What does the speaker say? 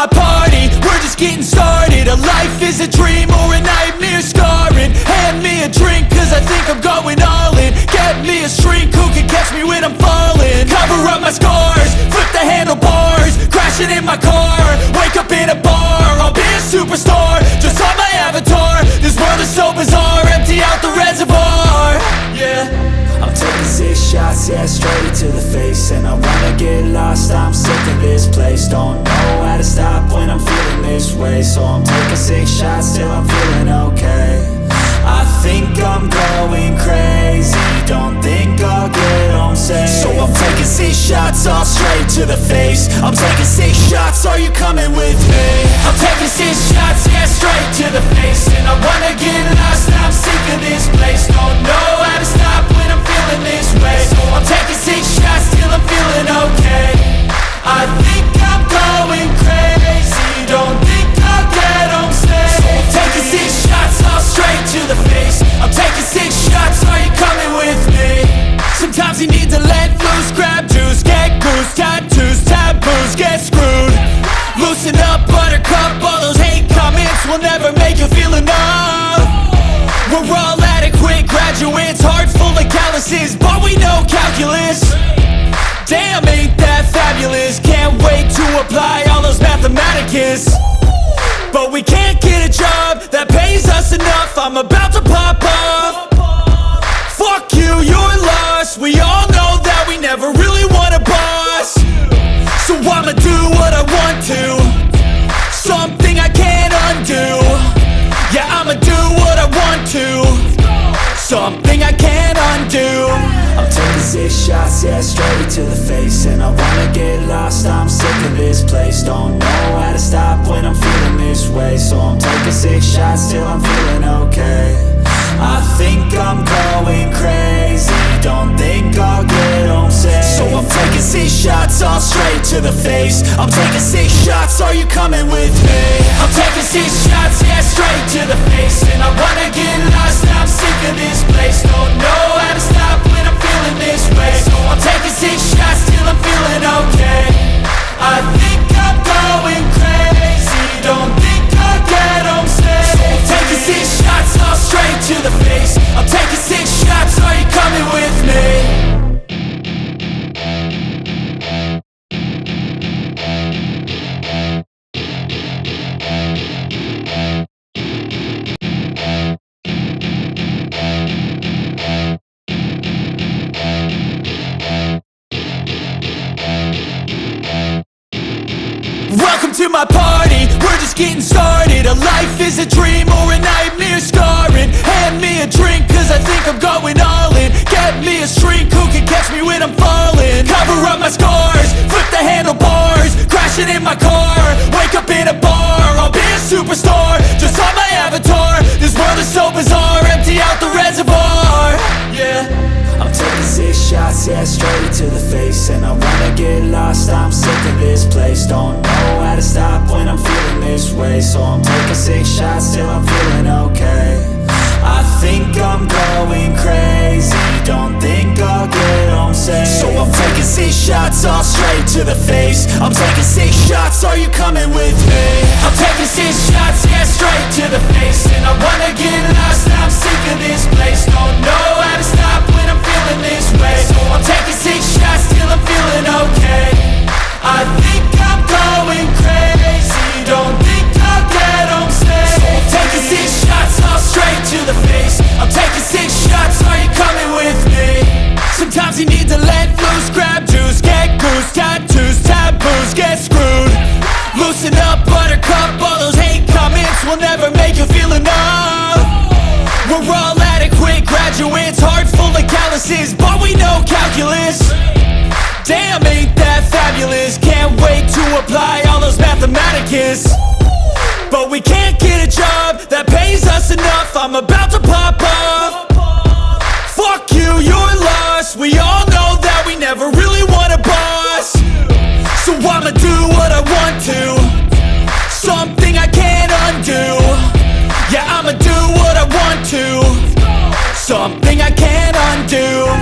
my party, we're just getting started. A life is a dream or a nightmare scarring. Hand me a drink cause I think I'm going all in. Get me a shrink who can catch me when I'm falling. Cover up my scars, flip the handlebars, crashing in my car, wake up in a bar. I'll be a superstar, just on my avatar. This world is so bizarre, empty out the reservoir. Yeah, I'm taking 6 shots, yeah, straight to the face. And I wanna get lost, I'm sick of this place. Don't know how to stop when I'm feeling this way. So I'm taking 6 shots till I'm feeling okay. I think I'm going crazy, don't think I'll get home safe. So I'm taking 6 shots, all straight to the face. I'm taking 6 shots, are you coming with me? I'm taking 6 shots, yeah, straight to the face. And I wanna get lost, I'm sick of this place. Don't know how to stop when I'm feeling this way. So I'm taking 6 shots till I'm feeling okay. I think I'm going crazy, don't think I'll get home safe. So I'm taking 6 shots, all straight to the face. I'm taking 6 shots, are you coming with me? sometimes you need to let loose, grab juice, get goose, tattoos, taboos, get screwed. Loosen up, buttercup, all those hate comments will never make you feel enough. We're all adequate graduates, heart full of calluses, but we know calculus. Damn, ain't that fabulous, can't wait to apply all those mathematicus. But we can't get a job that pays us enough, I'm about to pop off. Fuck you, you're lost, we all know that we never really want a boss. So I'ma do what I want to, something I can't undo. Yeah, I'ma do what I want to, something I can't undo. I'm taking 6 shots, yeah, straight to the face. And I wanna get lost, I'm sick of this place. Don't know how to stop when I'm feeling this way. So I'm taking 6 shots till I'm feeling okay. I think I'm going crazy, don't think I'll get home safe. So I'm taking 6 shots, all straight to the face. I'm taking 6 shots, are you coming with me? I'm taking 6 shots, yeah, straight to the face. And I wanna get lost, I'm sick of this place. Don't know how to stop when I'm feeling this way. So I'm taking 6 shots till I'm feeling okay. I think I'm going crazy, don't think I'll get home safe. So I'm taking 6 shots, all straight to the face. I'm taking 6 shots, are you coming with me? Welcome to my party, we're just getting started. A life is a dream or a nightmare scarring. Hand me a drink cause I think I'm going all in. Get me a shrink who can catch me when I'm falling. Cover up my scars, flip the handlebars, crashing in my car, wake up in a bar. I'll be a superstar, just on my avatar. This world is so bizarre, empty out the reservoir. Yeah, I'm taking 6 shots, yeah, straight to the face. And I wanna get lost, I'm sick of this place. Don't know how to stop when I'm feeling this way. So I'm taking 6 shots till I'm feeling okay. I think I'm going crazy, don't think I'll get home safe. So I'm taking 6 shots, all straight to the face. I'm taking 6 shots, are you coming with me? I'm taking 6 shots, yeah, straight to the face. And I wanna get lost, I'm sick of this place. Don't know how to stop when I'm feeling this way. So I'm taking 6 shots till I'm feeling okay. I think I'm going crazy, don't think I'll get home safe. So I'm taking 6 shots, all straight to the face. I'm taking 6 shots, are you coming with me? Sometimes you need to let loose, grab juice, get goose, tattoos, taboos, get screwed. Loosen up, buttercup, all those hate comments will never make you feel enough. We're all adequate graduates, heart full of calluses, but we know calculus. Damn, ain't that fabulous, can't wait to apply all those mathematicus. But we can't get a job that pays us enough, I'm about to pop off. Fuck you, you're lost, we all know that we never really want a boss. So I'ma do what I want to, something I can't undo. Yeah, I'ma do what I want to, something I can't undo.